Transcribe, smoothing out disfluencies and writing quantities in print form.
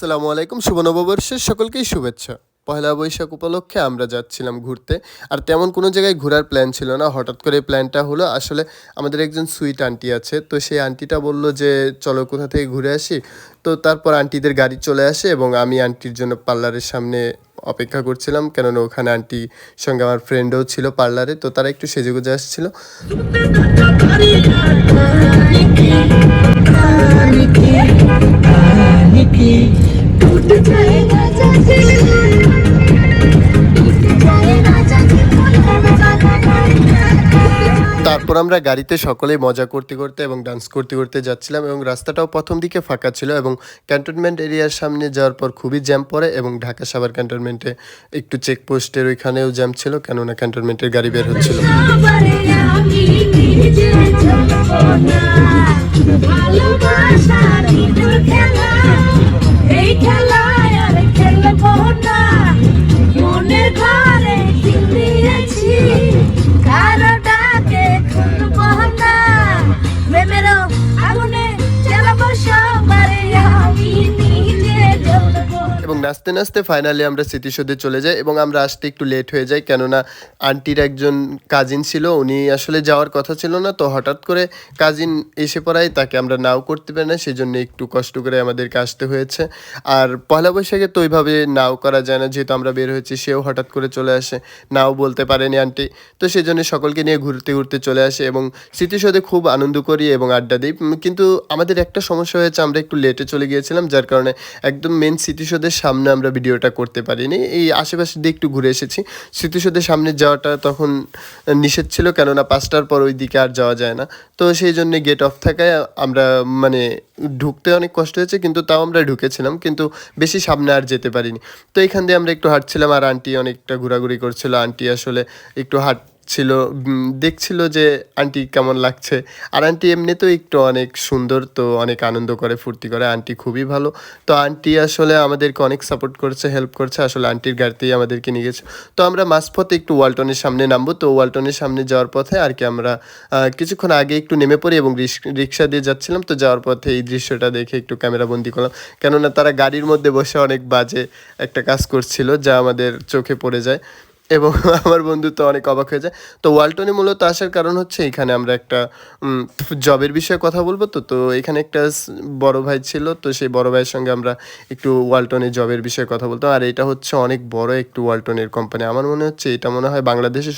আসসালামু আলাইকুম, শুভ নববর্ষের সকলকেই শুভেচ্ছা। পহেলা বৈশাখ উপলক্ষে আমরা যাচ্ছিলাম ঘুরতে। আর তেমন কোনো জায়গায় ঘোরার প্ল্যান ছিল না, হঠাৎ করে প্ল্যানটা হলো। আসলে আমাদের একজন সুইট আন্টি আছে, তো সেই আন্টিটা বলল যে চলো কোথা থেকে ঘুরে আসি। তো তারপর আন্টিদের গাড়ি চলে আসে এবং আমি আন্টির জন্য পার্লারের সামনে অপেক্ষা করছিলাম, কেননা ওখানে আন্টির সঙ্গে আমার ফ্রেন্ডও ছিল পার্লারে, তো তারা একটু সেজেগুজে আসছিল। তারপর আমরা গাড়িতে সকলেই মজা করতে করতে এবং ডান্স করতে করতে যাচ্ছিলাম, এবং রাস্তাটাও প্রথম দিকে ফাঁকা ছিল, এবং ক্যান্টনমেন্ট এরিয়ার সামনে যাওয়ার পর খুবই জ্যাম পড়ে, এবং ঢাকা সাভার ক্যান্টনমেন্টে একটু চেকপোস্টের ওইখানেও জ্যাম ছিল, কেননা ক্যান্টনমেন্টের গাড়ি বের হচ্ছিল। এবং নাচতে নাচতে ফাইনালি আমরা স্মৃতিসৌধে চলে যাই, এবং আমরা আসতে একটু লেট হয়ে যাই, কেননা আন্টির একজন কাজিন ছিল, উনি আসলে যাওয়ার কথা ছিল না, তো হঠাৎ করে কাজিন এসে পড়ায় তাকে আমরা নাও করতে পারি না, সেই জন্য একটু কষ্ট করে আমাদেরকে আসতে হয়েছে। আর পয়লা বৈশাখে তো ওইভাবে নাও করা যায় না, যেহেতু আমরা বের হয়েছি, সেও হঠাৎ করে চলে আসে, নাও বলতে পারেনি আন্টি, তো সেই জন্য সকলকে নিয়ে ঘুরতে ঘুরতে চলে আসে এবং স্মৃতিসৌধে খুব আনন্দ করি এবং আড্ডা দিই। কিন্তু আমাদের একটা সমস্যা হয়েছে, আমরা একটু লেটে চলে গিয়েছিলাম, যার কারণে একদম মেন স্মৃতিসৌধের সামনে আমরা ভিডিওটা করতে পারিনি, এই আশেপাশে দিয়ে একটু ঘুরে এসেছি। স্মৃতিসৌধের সামনে যাওয়াটা তখন নিষেধ ছিল, কেননা 5টার পর ওই দিকে আর যাওয়া যায় না, তো সেই জন্য গেট অফ থাকায় আমরা মানে ঢুকতে অনেক কষ্ট হয়েছে, কিন্তু তাও আমরা ঢুকেছিলাম, কিন্তু বেশি সামনে আর যেতে পারিনি। তো এখান দিয়ে আমরা একটু হাঁটছিলাম, আর আন্টি অনেকটা ঘোরাঘুরি করছিল। আন্টি আসলে একটু ছিল, দেখছিল যে আন্টি কেমন লাগছে, আর আন্টি এমনিতেও একটু অনেক সুন্দর, তো অনেক আনন্দ করে, ফুর্তি করে, আন্টি খুবই ভালো। তো আন্টি আসলে আমাদেরকে অনেক সাপোর্ট করছে, হেল্প করছে, আসলে আন্টির গাড়িতেই আমাদেরকে নিয়ে গেছে। তো আমরা মাঝপথে একটু ওয়ালটনের সামনে নামবো, তো ওয়ালটনের সামনে যাওয়ার পথে আর কি আমরা কিছুক্ষণ আগে একটু নেমে পড়ি এবং রিক্সা দিয়ে যাচ্ছিলাম, তো যাওয়ার পথে এই দৃশ্যটা দেখে একটু ক্যামেরা বন্দি করলাম, কেননা তারা গাড়ির মধ্যে বসে অনেক বাজে একটা কাজ করছিল, যা আমাদের চোখে পড়ে যায়, এবং আমার বন্ধু তো অনেক অবাক হয়ে যায়। তো ওয়ালটনে মূলত আসার কারণ হচ্ছে, এখানে আমরা একটা জবের বিষয়ে কথা বলবো, তো তো এখানে একটা বড় ভাই ছিল, তো সেই বড় ভাইয়ের সঙ্গে আমরা একটু ওয়ালটনে জবের বিষয়ে কথা বলতাম। আর এটা হচ্ছে অনেক বড় একটু ওয়ালটনের কোম্পানি, আমার মনে হচ্ছে এটা মনে হয় বাংলাদেশের